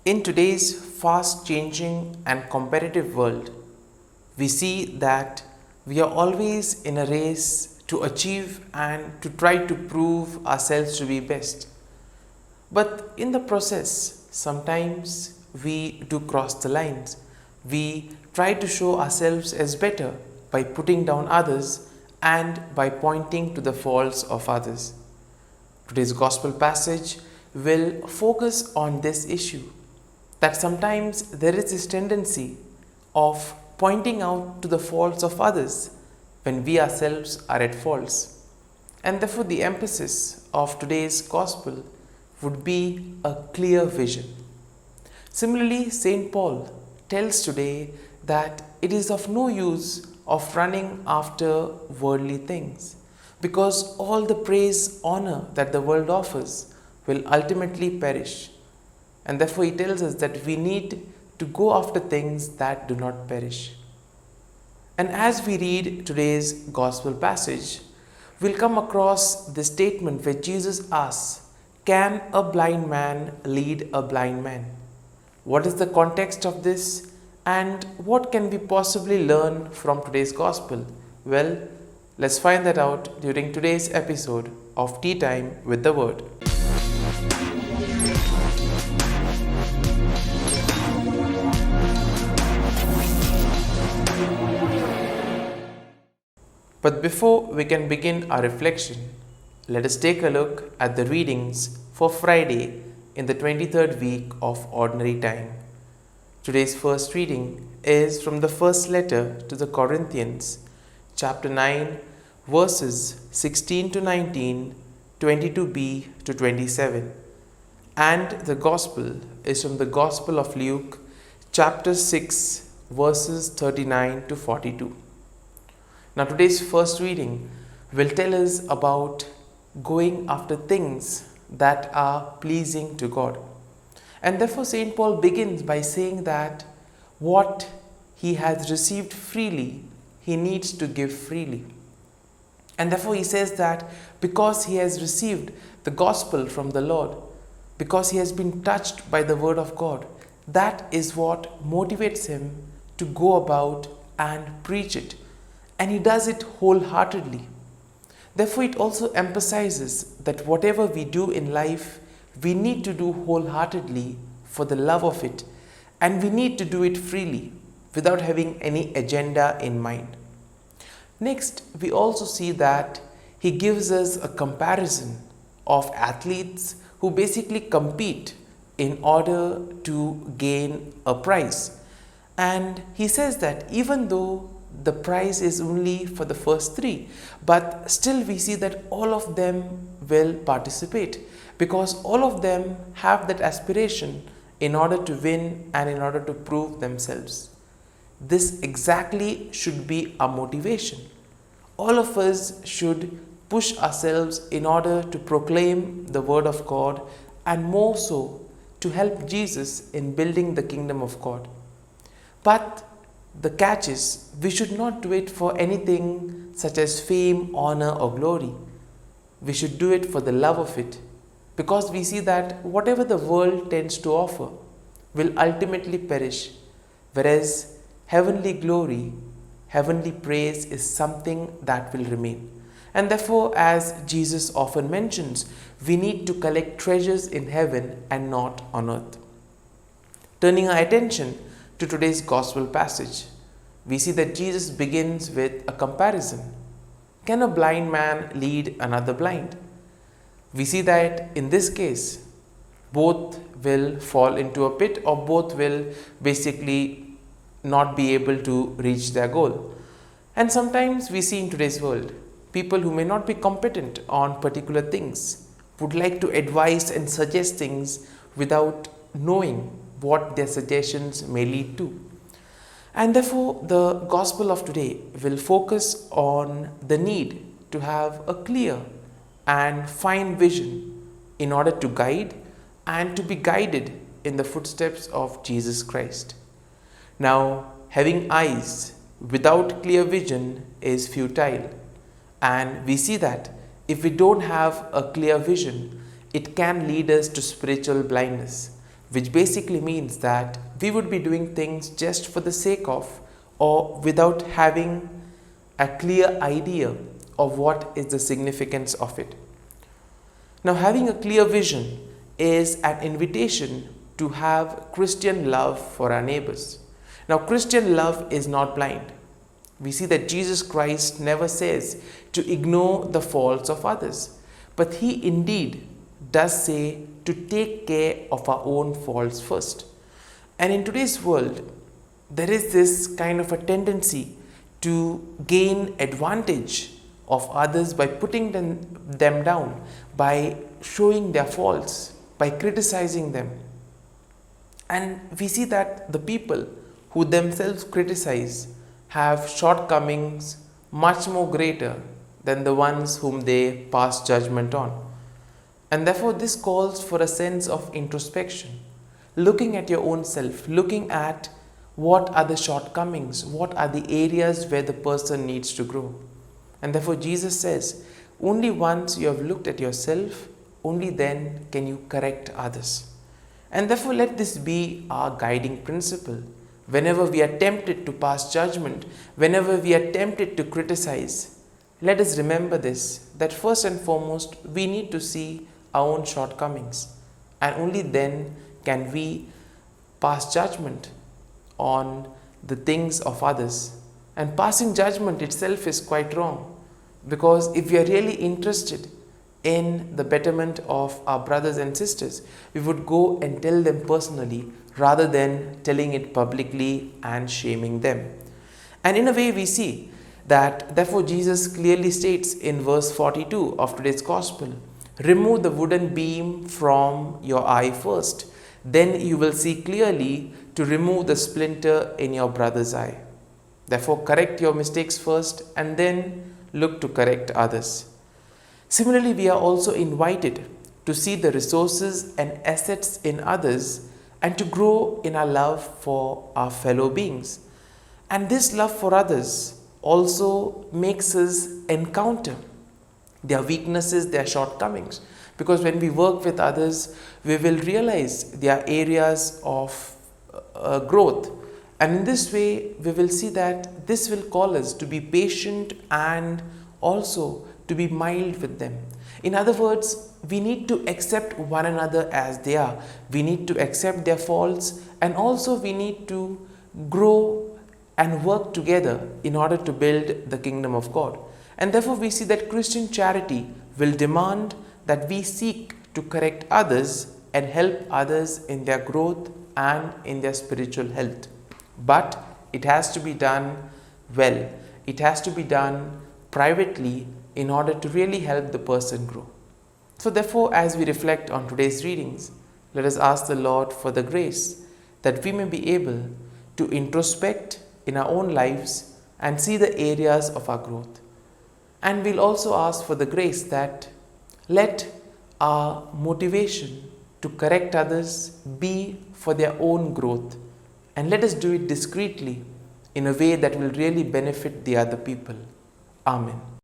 In today's fast changing and competitive world, we see that we are always in a race to achieve and to try to prove ourselves to be best. But in the process, sometimes we do cross the lines. We try to show ourselves as better by putting down others and by pointing to the faults of others. Today's gospel passage will focus on this issue, that sometimes there is this tendency of pointing out to the faults of others when we ourselves are at faults. And therefore, the emphasis of today's gospel would be a clear vision. Similarly, St. Paul tells today that it is of no use of running after worldly things, because all the praise, honor that the world offers will ultimately perish. And therefore, he tells us that we need to go after things that do not perish. And as we read today's gospel passage, we'll come across the statement where Jesus asks, "Can a blind man lead a blind man?" What is the context of this, and what can we possibly learn from today's gospel? Well, let's find that out during today's episode of Tea Time with the Word. But before we can begin our reflection, let us take a look at the readings for Friday in the 23rd week of Ordinary Time. Today's first reading is from the first letter to the Corinthians, chapter 9, verses 16 to 19, 22b to 27. And the Gospel is from the Gospel of Luke, chapter 6, verses 39 to 42. Now, today's first reading will tell us about going after things that are pleasing to God. And therefore, St. Paul begins by saying that what he has received freely, he needs to give freely. And therefore, he says that because he has received the gospel from the Lord, because he has been touched by the word of God, that is what motivates him to go about and preach it. And he does it wholeheartedly. Therefore, it also emphasizes that whatever we do in life, we need to do wholeheartedly for the love of it, and we need to do it freely without having any agenda in mind. Next, we also see that he gives us a comparison of athletes who basically compete in order to gain a prize. And he says that even though the prize is only for the first three, but still we see that all of them will participate, because all of them have that aspiration in order to win and in order to prove themselves. This exactly should be our motivation. All of us should push ourselves in order to proclaim the word of God, and more so to help Jesus in building the kingdom of God. But the catch is, we should not do it for anything such as fame, honor, or glory. We should do it for the love of it, because we see that whatever the world tends to offer will ultimately perish, whereas heavenly glory, heavenly praise is something that will remain. And therefore, as Jesus often mentions, we need to collect treasures in heaven and not on earth. Turning our attention to today's gospel passage, we see that Jesus begins with a comparison. Can a blind man lead another blind? We see that in this case, both will fall into a pit, or both will basically not be able to reach their goal. And sometimes we see in today's world, people who may not be competent on particular things would like to advise and suggest things without knowing what their suggestions may lead to. And therefore, the gospel of today will focus on the need to have a clear and fine vision in order to guide and to be guided in the footsteps of Jesus Christ. Now, having eyes without clear vision is futile, and we see that if we don't have a clear vision, it can lead us to spiritual blindness. which basically means that we would be doing things just for the sake of or without having a clear idea of what is the significance of it. Now, having a clear vision is an invitation to have Christian love for our neighbors. Now, Christian love is not blind. We see that Jesus Christ never says to ignore the faults of others, but he indeed does say to take care of our own faults first. And in today's world, there is this kind of a tendency to gain advantage of others by putting them down, by showing their faults, by criticizing them. And we see that the people who themselves criticize have shortcomings much more greater than the ones whom they pass judgment on. And therefore, this calls for a sense of introspection, looking at your own self, looking at what are the shortcomings, what are the areas where the person needs to grow. And therefore, Jesus says, only once you have looked at yourself, only then can you correct others. And therefore, let this be our guiding principle. Whenever we are tempted to pass judgment, whenever we are tempted to criticize, let us remember this, that first and foremost, we need to see our own shortcomings. And only then can we pass judgment on the things of others. And passing judgment itself is quite wrong, because if we are really interested in the betterment of our brothers and sisters, we would go and tell them personally rather than telling it publicly and shaming them. And in a way, we see that therefore Jesus clearly states in verse 42 of today's gospel, remove the wooden beam from your eye first, then you will see clearly to remove the splinter in your brother's eye. Therefore, correct your mistakes first and then look to correct others. Similarly, we are also invited to see the resources and assets in others and to grow in our love for our fellow beings. And this love for others also makes us encounter their weaknesses, their shortcomings. Because when we work with others, we will realize their areas of growth. And in this way, we will see that this will call us to be patient and also to be mild with them. In other words, we need to accept one another as they are. We need to accept their faults, and also we need to grow and work together in order to build the kingdom of God. And therefore, we see that Christian charity will demand that we seek to correct others and help others in their growth and in their spiritual health. But it has to be done well. It has to be done privately in order to really help the person grow. So therefore, as we reflect on today's readings, let us ask the Lord for the grace that we may be able to introspect in our own lives and see the areas of our growth. And we'll also ask for the grace that let our motivation to correct others be for their own growth, and let us do it discreetly in a way that will really benefit the other people. Amen.